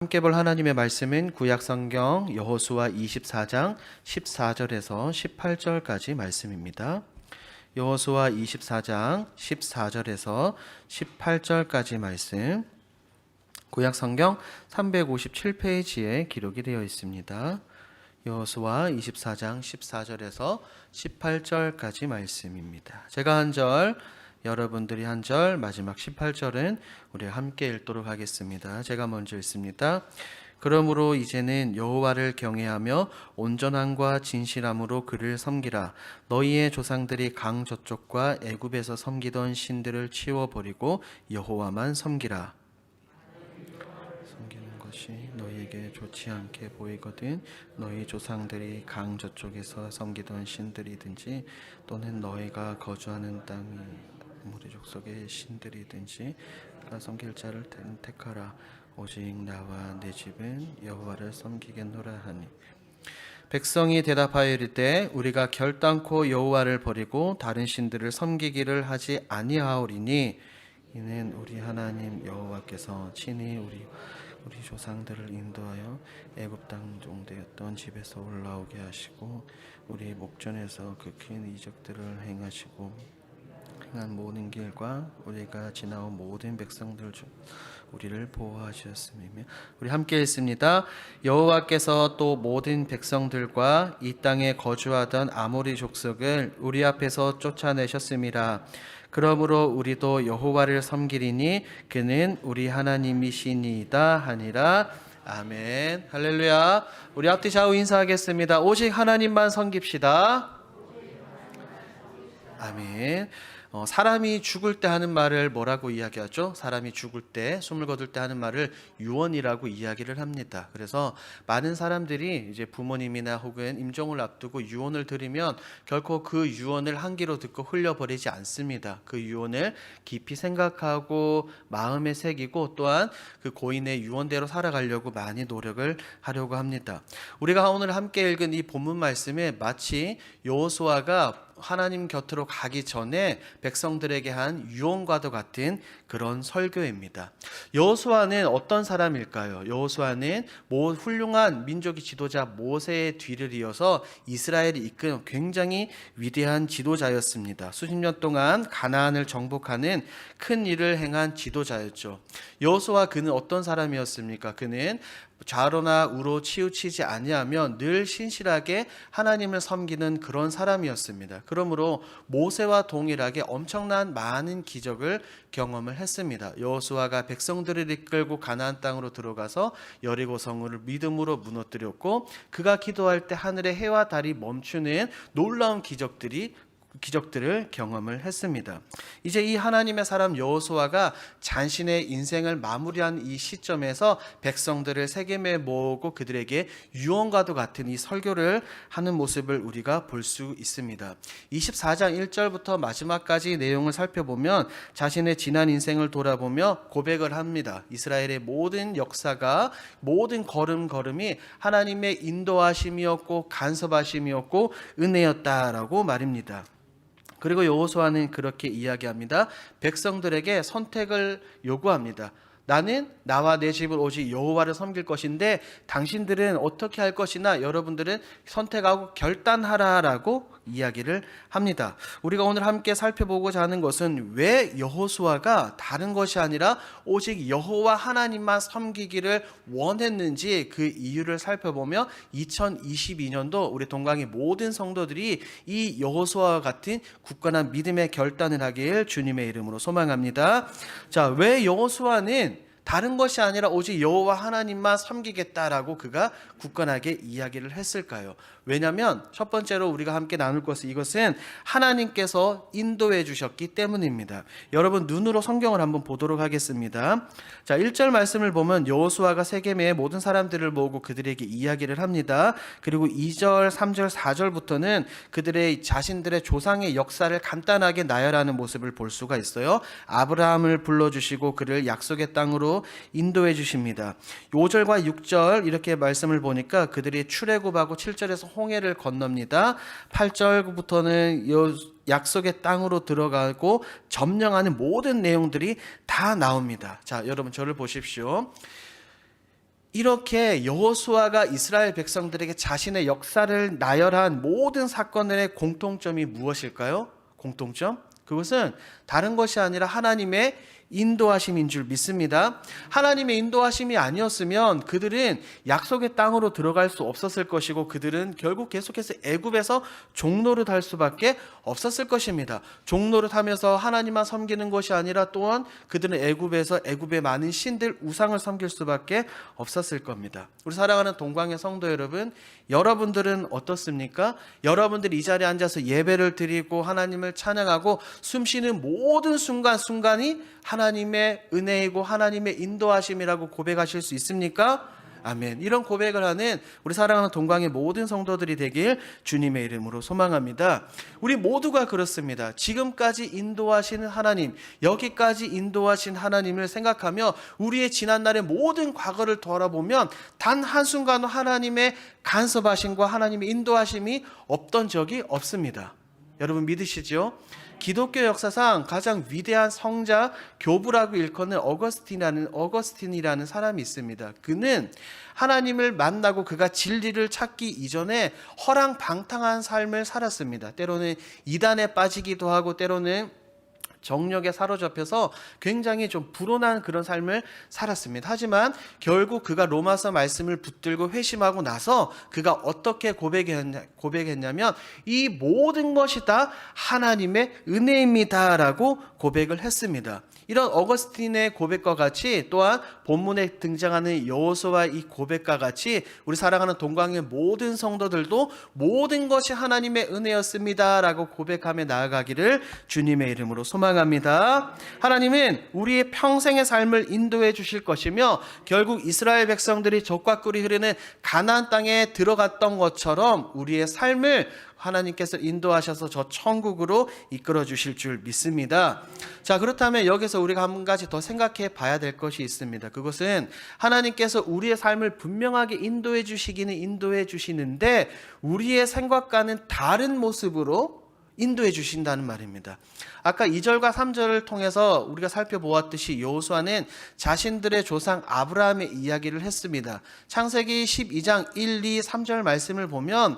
함께 볼 하나님의 말씀은 구약성경 여호수아 24장 14절에서 18절까지 말씀입니다. 여호수아 24장 14절에서 18절까지 말씀, 구약성경 357페이지에 기록이 되어 있습니다. 여호수아 24장 14절에서 18절까지 말씀입니다. 제가 한 절, 여러분들이 한 절, 마지막 18절은 우리 함께 읽도록 하겠습니다. 제가 먼저 읽습니다. 그러므로 이제는 여호와를 경외하며 온전함과 진실함으로 그를 섬기라. 너희의 조상들이 강 저쪽과 애굽에서 섬기던 신들을 치워버리고 여호와만 섬기라. 섬기는 것이 너희에게 좋지 않게 보이거든 너희 조상들이 강 저쪽에서 섬기던 신들이든지 또는 너희가 거주하는 땅이 아무리 족속의 신들이든지 섬길 자를 택하라. 오직 나와 내 집은 여호와를 섬기겠노라 하니, 백성이 대답하여 이르되 우리가 결단코 여호와를 버리고 다른 신들을 섬기기를 하지 아니하오리니 이는 우리 하나님 여호와께서 친히 우리 조상들을 인도하여 애굽 땅 종되었던 집에서 올라오게 하시고 우리 목전에서 그 큰 이적들을 행하시고 행한 모든 길과 우리가 지나온 모든 백성들 중 우리를 보호하셨음이며, 우리 함께 읽습니다. 여호와께서 또 모든 백성들과 이 땅에 거주하던 아모리 족속을 우리 앞에서 쫓아내셨음이라. 그러므로 우리도 여호와를 섬기리니 그는 우리 하나님이시니이다 하니라. 아멘. 할렐루야. 우리 앞뒤 좌우 인사하겠습니다. 오직 하나님만 섬깁시다. 아멘. 사람이 죽을 때 하는 말을 뭐라고 이야기하죠? 사람이 죽을 때, 숨을 거둘 때 하는 말을 유언이라고 이야기를 합니다. 그래서 많은 사람들이 이제 부모님이나 혹은 임종을 앞두고 유언을 드리면 결코 그 유언을 한 귀로 듣고 흘려버리지 않습니다. 그 유언을 깊이 생각하고 마음에 새기고 또한 그 고인의 유언대로 살아가려고 많이 노력을 하려고 합니다. 우리가 오늘 함께 읽은 이 본문 말씀에 마치 여호수아가 하나님 곁으로 가기 전에 백성들에게 한 유언과도 같은 그런 설교입니다. 여호수아는 어떤 사람일까요? 여호수아는 훌륭한 민족의 지도자 모세의 뒤를 이어서 이스라엘을 이끈 굉장히 위대한 지도자였습니다. 수십 년 동안 가나안을 정복하는 큰 일을 행한 지도자였죠. 여호수아 그는 어떤 사람이었습니까? 그는 좌로나 우로 치우치지 아니하며 늘 신실하게 하나님을 섬기는 그런 사람이었습니다. 그러므로 모세와 동일하게 엄청난 많은 기적을 경험을 했습니다. 여호수아가 백성들을 이끌고 가나안 땅으로 들어가서 여리고 성을 믿음으로 무너뜨렸고, 그가 기도할 때 하늘의 해와 달이 멈추는 놀라운 기적들을 경험을 했습니다. 이제 이 하나님의 사람 여호수아가 자신의 인생을 마무리한 이 시점에서 백성들을 세겜에 모으고 그들에게 유언과도 같은 이 설교를 하는 모습을 우리가 볼 수 있습니다. 24장 1절부터 마지막까지 내용을 살펴보면 자신의 지난 인생을 돌아보며 고백을 합니다. 이스라엘의 모든 역사가, 모든 걸음걸음이 하나님의 인도하심이었고 간섭하심이었고 은혜였다라고 말입니다. 그리고 여호수아는 그렇게 이야기합니다. 백성들에게 선택을 요구합니다. 나는 나와 내 집을 오직 여호와를 섬길 것인데 당신들은 어떻게 할 것이나 여러분들은 선택하고 결단하라라고 이야기를 합니다. 우리가 오늘 함께 살펴보고자 하는 것은 왜 여호수아가 다른 것이 아니라 오직 여호와 하나님만 섬기기를 원했는지 그 이유를 살펴보며 2022년도 우리 동강의 모든 성도들이 이 여호수아와 같은 굳건한 믿음의 결단을 하길 주님의 이름으로 소망합니다. 자, 왜 여호수아는 다른 것이 아니라 오직 여호와 하나님만 섬기겠다라고 그가 굳건하게 이야기를 했을까요? 왜냐하면 첫 번째로 우리가 함께 나눌 것은 이것은 하나님께서 인도해 주셨기 때문입니다. 여러분 눈으로 성경을 한번 보도록 하겠습니다. 자, 1절 말씀을 보면 여호수아가 세겜의 모든 사람들을 모으고 그들에게 이야기를 합니다. 그리고 2절, 3절, 4절부터는 그들의 자신들의 조상의 역사를 간단하게 나열하는 모습을 볼 수가 있어요. 아브라함을 불러주시고 그를 약속의 땅으로 인도해 주십니다. 5절과 6절 이렇게 말씀을 보니까 그들이 출애굽하고 7절에서 홍해를 건넙니다. 8절부터는 약속의 땅으로 들어가고 점령하는 모든 내용들이 다 나옵니다. 자, 여러분 저를 보십시오. 이렇게 여호수아가 이스라엘 백성들에게 자신의 역사를 나열한 모든 사건들의 공통점이 무엇일까요? 공통점? 그것은 다른 것이 아니라 하나님의 인도하심인 줄 믿습니다. 하나님의 인도하심이 아니었으면 그들은 약속의 땅으로 들어갈 수 없었을 것이고 그들은 결국 계속해서 애굽에서 종노릇 할 수밖에 없었을 것입니다. 종노릇 하면서 하나님만 섬기는 것이 아니라 또한 그들은 애굽에서 애굽의 많은 신들 우상을 섬길 수밖에 없었을 겁니다. 우리 사랑하는 동광의 성도 여러분, 여러분들은 어떻습니까? 여러분들이 이 자리에 앉아서 예배를 드리고 하나님을 찬양하고 숨쉬는 모든 순간순간이 하나님의 은혜이고 하나님의 인도하심이라고 고백하실 수 있습니까? 아멘. 이런 고백을 하는 우리 사랑하는 동광의 모든 성도들이 되길 주님의 이름으로 소망합니다. 우리 모두가 그렇습니다. 지금까지 인도하시는 하나님, 여기까지 인도하신 하나님을 생각하며 우리의 지난날의 모든 과거를 돌아보면 단 한순간도 하나님의 간섭하심과 하나님의 인도하심이 없던 적이 없습니다. 여러분 믿으시죠? 기독교 역사상 가장 위대한 성자 교부라고 일컫는 어거스틴이라는 사람이 있습니다. 그는 하나님을 만나고 그가 진리를 찾기 이전에 허랑방탕한 삶을 살았습니다. 때로는 이단에 빠지기도 하고 때로는 정력에 사로잡혀서 굉장히 좀 불온한 그런 삶을 살았습니다. 하지만 결국 그가 로마서 말씀을 붙들고 회심하고 나서 그가 어떻게 고백했냐면 이 모든 것이 다 하나님의 은혜입니다 라고 고백을 했습니다. 이런 어거스틴의 고백과 같이 또한 본문에 등장하는 여호수아 이 고백과 같이 우리 사랑하는 동광의 모든 성도들도 모든 것이 하나님의 은혜였습니다 라고 고백하며 나아가기를 주님의 이름으로 소망합니다. 하나님은 우리의 평생의 삶을 인도해 주실 것이며 결국 이스라엘 백성들이 젖과 꿀이 흐르는 가나안 땅에 들어갔던 것처럼 우리의 삶을 하나님께서 인도하셔서 저 천국으로 이끌어 주실 줄 믿습니다. 자, 그렇다면 여기서 우리가 한 가지 더 생각해 봐야 될 것이 있습니다. 그것은 하나님께서 우리의 삶을 분명하게 인도해 주시기는 인도해 주시는데 우리의 생각과는 다른 모습으로 인도해 주신다는 말입니다. 아까 2절과 3절을 통해서 우리가 살펴보았듯이 여호수아는 자신들의 조상 아브라함의 이야기를 했습니다. 창세기 12장 1, 2, 3절 말씀을 보면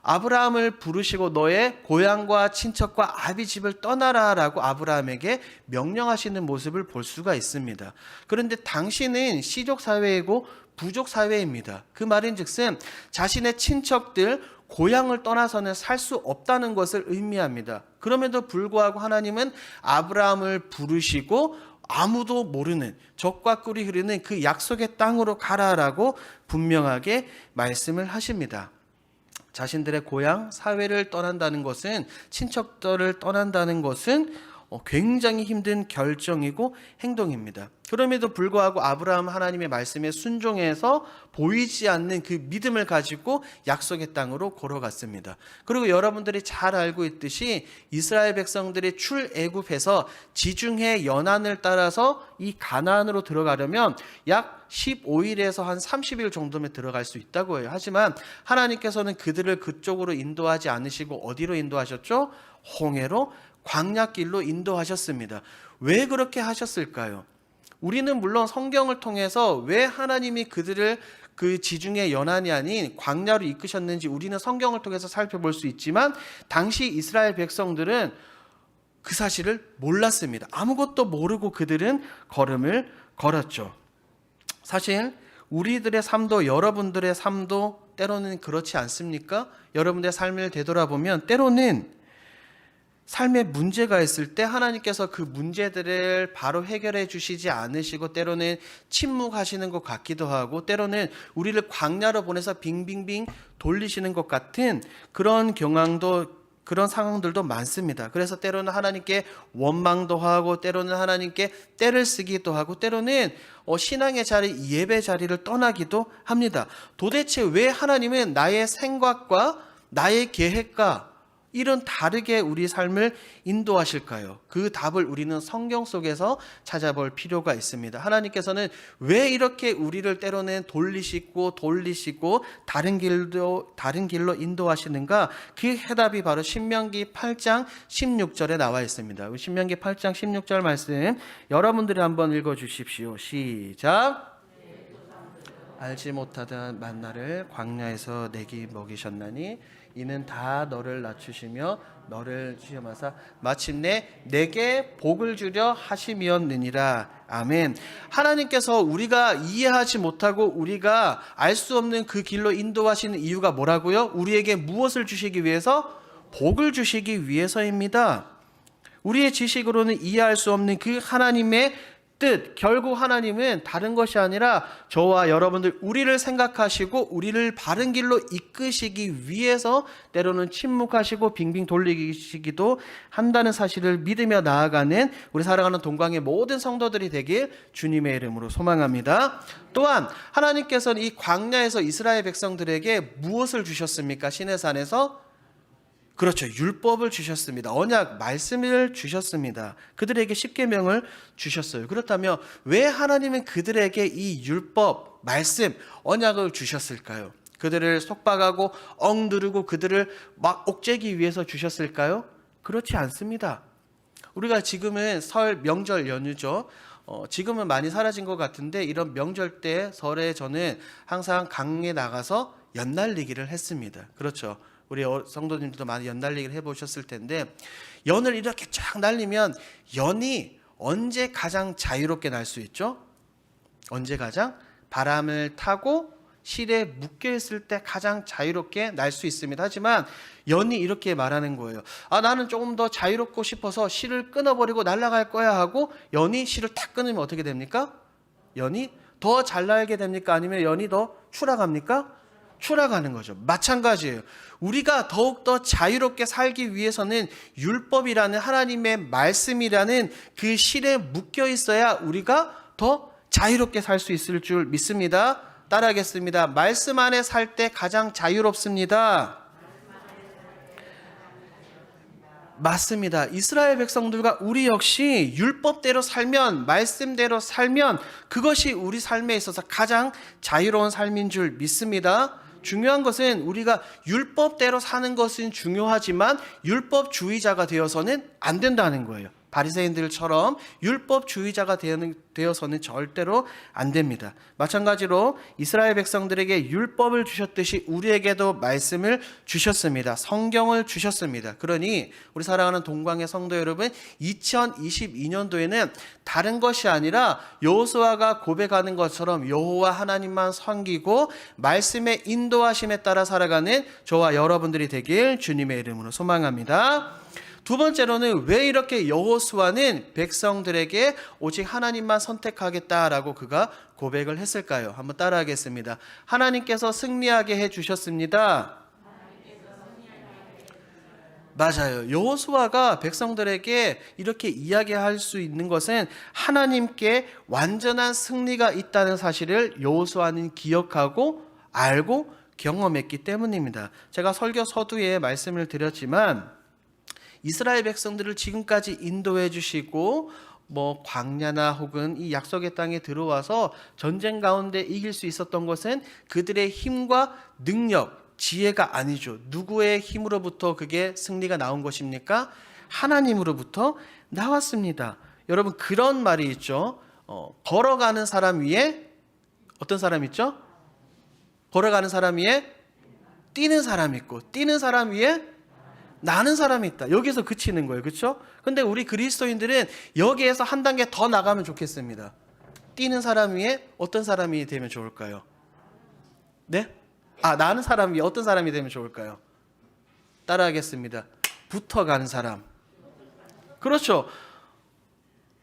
아브라함을 부르시고 너의 고향과 친척과 아비 집을 떠나라 라고 아브라함에게 명령하시는 모습을 볼 수가 있습니다. 그런데 당시는 시족 사회이고 부족 사회입니다. 그 말인즉슨 자신의 친척들 고향을 떠나서는 살 수 없다는 것을 의미합니다. 그럼에도 불구하고 하나님은 아브라함을 부르시고 아무도 모르는 젖과 꿀이 흐르는 그 약속의 땅으로 가라라고 분명하게 말씀을 하십니다. 자신들의 고향, 사회를 떠난다는 것은 친척들을 떠난다는 것은 굉장히 힘든 결정이고 행동입니다. 그럼에도 불구하고 아브라함 하나님의 말씀에 순종해서 보이지 않는 그 믿음을 가지고 약속의 땅으로 걸어갔습니다. 그리고 여러분들이 잘 알고 있듯이 이스라엘 백성들이 출애굽해서 지중해 연안을 따라서 이 가나안으로 들어가려면 약 15일에서 한 30일 정도면 들어갈 수 있다고 해요. 하지만 하나님께서는 그들을 그쪽으로 인도하지 않으시고 어디로 인도하셨죠? 홍해로 광야길로 인도하셨습니다. 왜 그렇게 하셨을까요? 우리는 물론 성경을 통해서 왜 하나님이 그들을 그 지중해 연안이 아닌 광야로 이끄셨는지 우리는 성경을 통해서 살펴볼 수 있지만 당시 이스라엘 백성들은 그 사실을 몰랐습니다. 아무것도 모르고 그들은 걸음을 걸었죠. 사실 우리들의 삶도 여러분들의 삶도 때로는 그렇지 않습니까? 여러분들의 삶을 되돌아보면 때로는 삶에 문제가 있을 때 하나님께서 그 문제들을 바로 해결해 주시지 않으시고 때로는 침묵하시는 것 같기도 하고 때로는 우리를 광야로 보내서 빙빙빙 돌리시는 것 같은 그런 그런 상황들도 많습니다. 그래서 때로는 하나님께 원망도 하고 때로는 하나님께 떼를 쓰기도 하고 때로는 신앙의 자리, 예배 자리를 떠나기도 합니다. 도대체 왜 하나님은 나의 생각과 나의 계획과 이런 다르게 우리 삶을 인도하실까요? 그 답을 우리는 성경 속에서 찾아볼 필요가 있습니다. 하나님께서는 왜 이렇게 우리를 때로는 돌리시고 다른 길로 인도하시는가? 그 해답이 바로 신명기 8장 16절에 나와 있습니다. 신명기 8장 16절 말씀 여러분들이 한번 읽어 주십시오. 시작. 알지 못하던 만나를 광야에서 내게 먹이셨나니 이는 다 너를 낮추시며 너를 시험하사 마침내 내게 복을 주려 하심이었느니라. 아멘. 하나님께서 우리가 이해하지 못하고 우리가 알 수 없는 그 길로 인도하시는 이유가 뭐라고요? 우리에게 무엇을 주시기 위해서? 복을 주시기 위해서입니다. 우리의 지식으로는 이해할 수 없는 그 하나님의 뜻, 결국 하나님은 다른 것이 아니라 저와 여러분들 우리를 생각하시고 우리를 바른 길로 이끄시기 위해서 때로는 침묵하시고 빙빙 돌리시기도 한다는 사실을 믿으며 나아가는 우리 사랑하는 동광의 모든 성도들이 되길 주님의 이름으로 소망합니다. 또한 하나님께서는 이 광야에서 이스라엘 백성들에게 무엇을 주셨습니까? 시내산에서 그렇죠. 율법을 주셨습니다. 언약, 말씀을 주셨습니다. 그들에게 십계명을 주셨어요. 그렇다면 왜 하나님은 그들에게 이 율법, 말씀, 언약을 주셨을까요? 그들을 속박하고 억누르고 그들을 막 옥죄기 위해서 주셨을까요? 그렇지 않습니다. 우리가 지금은 설 명절 연휴죠. 지금은 많이 사라진 것 같은데 이런 명절 때 설에 저는 항상 강에 나가서 연날리기를 했습니다. 그렇죠. 우리 성도님들도 많이 연날리기를 해보셨을 텐데 연을 이렇게 쫙 날리면 연이 언제 가장 자유롭게 날 수 있죠? 언제 가장? 바람을 타고 실에 묶여있을 때 가장 자유롭게 날 수 있습니다. 하지만 연이 이렇게 말하는 거예요. 나는 조금 더 자유롭고 싶어서 실을 끊어버리고 날아갈 거야 하고 연이 실을 탁 끊으면 어떻게 됩니까? 연이 더 잘 날게 됩니까? 아니면 연이 더 추락합니까? 추락하는 거죠. 마찬가지예요. 우리가 더욱더 자유롭게 살기 위해서는 율법이라는 하나님의 말씀이라는 그 실에 묶여 있어야 우리가 더 자유롭게 살 수 있을 줄 믿습니다. 따라하겠습니다. 말씀 안에 살 때 가장 자유롭습니다. 맞습니다. 이스라엘 백성들과 우리 역시 율법대로 살면, 말씀대로 살면 그것이 우리 삶에 있어서 가장 자유로운 삶인 줄 믿습니다. 중요한 것은 우리가 율법대로 사는 것은 중요하지만 율법주의자가 되어서는 안 된다는 거예요. 바리새인들처럼 율법주의자가 되어서는 절대로 안 됩니다. 마찬가지로 이스라엘 백성들에게 율법을 주셨듯이 우리에게도 말씀을 주셨습니다. 성경을 주셨습니다. 그러니 우리 사랑하는 동광의 성도 여러분, 2022년도에는 다른 것이 아니라 여호수아가 고백하는 것처럼 여호와 하나님만 섬기고 말씀의 인도하심에 따라 살아가는 저와 여러분들이 되길 주님의 이름으로 소망합니다. 두 번째로는 왜 이렇게 여호수아는 백성들에게 오직 하나님만 선택하겠다라고 그가 고백을 했을까요? 한번 따라하겠습니다. 하나님께서 승리하게 해주셨습니다. 맞아요. 여호수아가 백성들에게 이렇게 이야기할 수 있는 것은 하나님께 완전한 승리가 있다는 사실을 여호수아는 기억하고 알고 경험했기 때문입니다. 제가 설교 서두에 말씀을 드렸지만 이스라엘 백성들을 지금까지 인도해 주시고 광야나 혹은 이 약속의 땅에 들어와서 전쟁 가운데 이길 수 있었던 것은 그들의 힘과 능력, 지혜가 아니죠. 누구의 힘으로부터 그게 승리가 나온 것입니까? 하나님으로부터 나왔습니다. 여러분, 그런 말이 있죠. 걸어가는 사람 위에 어떤 사람 있죠? 걸어가는 사람 위에 뛰는 사람 있고, 뛰는 사람 위에 나는 사람이 있다. 여기서 그치는 거예요. 그렇죠? 근데 우리 그리스도인들은 여기에서 한 단계 더 나가면 좋겠습니다. 뛰는 사람 위에 어떤 사람이 되면 좋을까요? 네? 나는 사람 위에 어떤 사람이 되면 좋을까요? 따라하겠습니다. 붙어가는 사람. 그렇죠.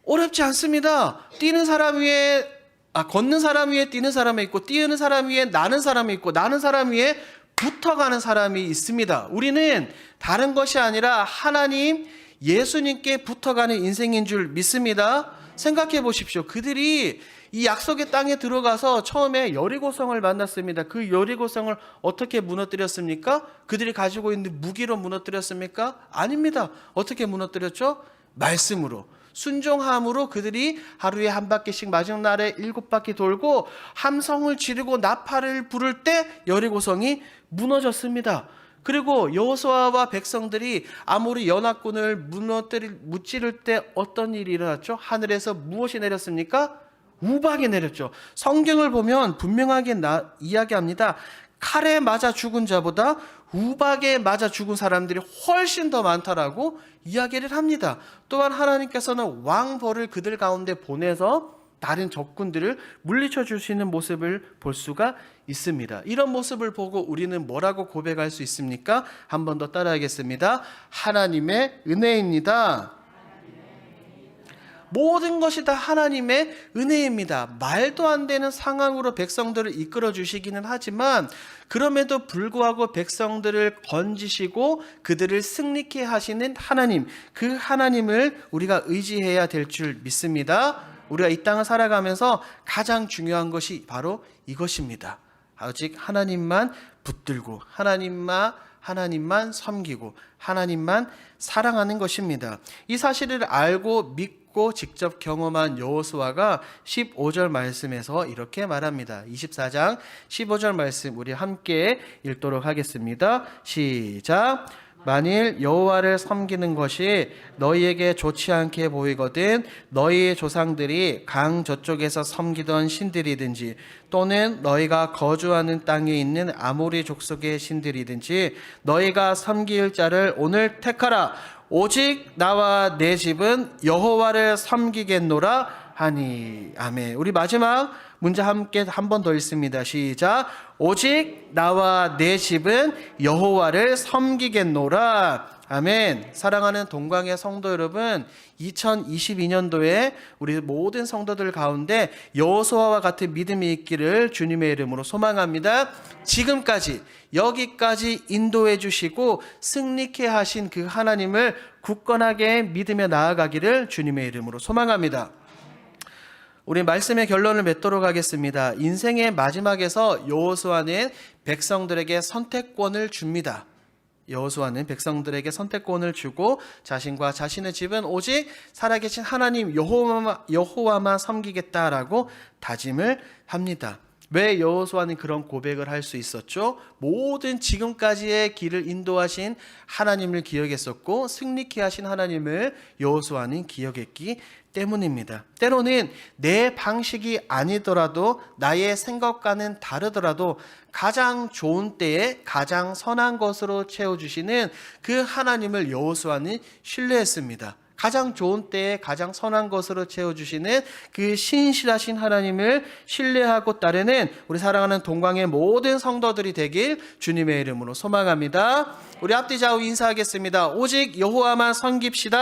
어렵지 않습니다. 뛰는 사람 위에 걷는 사람 위에 뛰는 사람이 있고, 뛰는 사람 위에 나는 사람이 있고, 나는 사람 위에 붙어가는 사람이 있습니다. 우리는 다른 것이 아니라 하나님, 예수님께 붙어가는 인생인 줄 믿습니다. 생각해 보십시오. 그들이 이 약속의 땅에 들어가서 처음에 여리고성을 만났습니다. 그 여리고성을 어떻게 무너뜨렸습니까? 그들이 가지고 있는 무기로 무너뜨렸습니까? 아닙니다. 어떻게 무너뜨렸죠? 말씀으로. 순종함으로 그들이 하루에 한 바퀴씩 마지막 날에 7바퀴 돌고 함성을 지르고 나팔을 부를 때 여리고성이 무너졌습니다. 그리고 여호수아와 백성들이 아모리 연합군을 무찌를 때 어떤 일이 일어났죠? 하늘에서 무엇이 내렸습니까? 우박이 내렸죠. 성경을 보면 분명하게 이야기합니다. 칼에 맞아 죽은 자보다 우박에 맞아 죽은 사람들이 훨씬 더 많다라고 이야기를 합니다. 또한 하나님께서는 왕벌을 그들 가운데 보내서 다른 적군들을 물리쳐 주시는 모습을 볼 수가 있습니다. 이런 모습을 보고 우리는 뭐라고 고백할 수 있습니까? 한 번 더 따라하겠습니다. 하나님의 은혜입니다. 모든 것이 다 하나님의 은혜입니다. 말도 안 되는 상황으로 백성들을 이끌어 주시기는 하지만 그럼에도 불구하고 백성들을 건지시고 그들을 승리케 하시는 하나님, 그 하나님을 우리가 의지해야 될 줄 믿습니다. 우리가 이 땅을 살아가면서 가장 중요한 것이 바로 이것입니다. 오직 하나님만 붙들고 하나님만 섬기고 하나님만 사랑하는 것입니다. 이 사실을 알고 믿고 직접 경험한 여호수아가 15절 말씀에서 이렇게 말합니다. 24장 15절 말씀 우리 함께 읽도록 하겠습니다. 시작. 만일 여호와를 섬기는 것이 너희에게 좋지 않게 보이거든 너희 조상들이 강 저쪽에서 섬기던 신들이든지 또는 너희가 거주하는 땅에 있는 아모리 족속의 신들이든지 너희가 섬길 자를 오늘 택하라. 오직 나와 내 집은 여호와를 섬기겠노라 하니. 아멘. 우리 마지막 문제 함께 한 번 더 읽습니다. 시작. 오직 나와 내 집은 여호와를 섬기겠노라. 아멘. 사랑하는 동광의 성도 여러분, 2022년도에 우리 모든 성도들 가운데 여호수아와 같은 믿음이 있기를 주님의 이름으로 소망합니다. 지금까지 여기까지 인도해 주시고 승리케 하신 그 하나님을 굳건하게 믿으며 나아가기를 주님의 이름으로 소망합니다. 우리 말씀의 결론을 맺도록 하겠습니다. 인생의 마지막에서 여호수아는 백성들에게 선택권을 줍니다. 여호수아는 백성들에게 선택권을 주고 자신과 자신의 집은 오직 살아계신 하나님 여호와만 섬기겠다라고 다짐을 합니다. 왜 여호수아는 그런 고백을 할 수 있었죠? 모든 지금까지의 길을 인도하신 하나님을 기억했었고 승리케 하신 하나님을 여호수아는 기억했기 때문입니다. 때로는 내 방식이 아니더라도 나의 생각과는 다르더라도 가장 좋은 때에 가장 선한 것으로 채워주시는 그 하나님을 여호수아는 신뢰했습니다. 가장 좋은 때에 가장 선한 것으로 채워주시는 그 신실하신 하나님을 신뢰하고 따르는 우리 사랑하는 동광의 모든 성도들이 되길 주님의 이름으로 소망합니다. 우리 앞뒤 좌우 인사하겠습니다. 오직 여호와만 섬깁시다.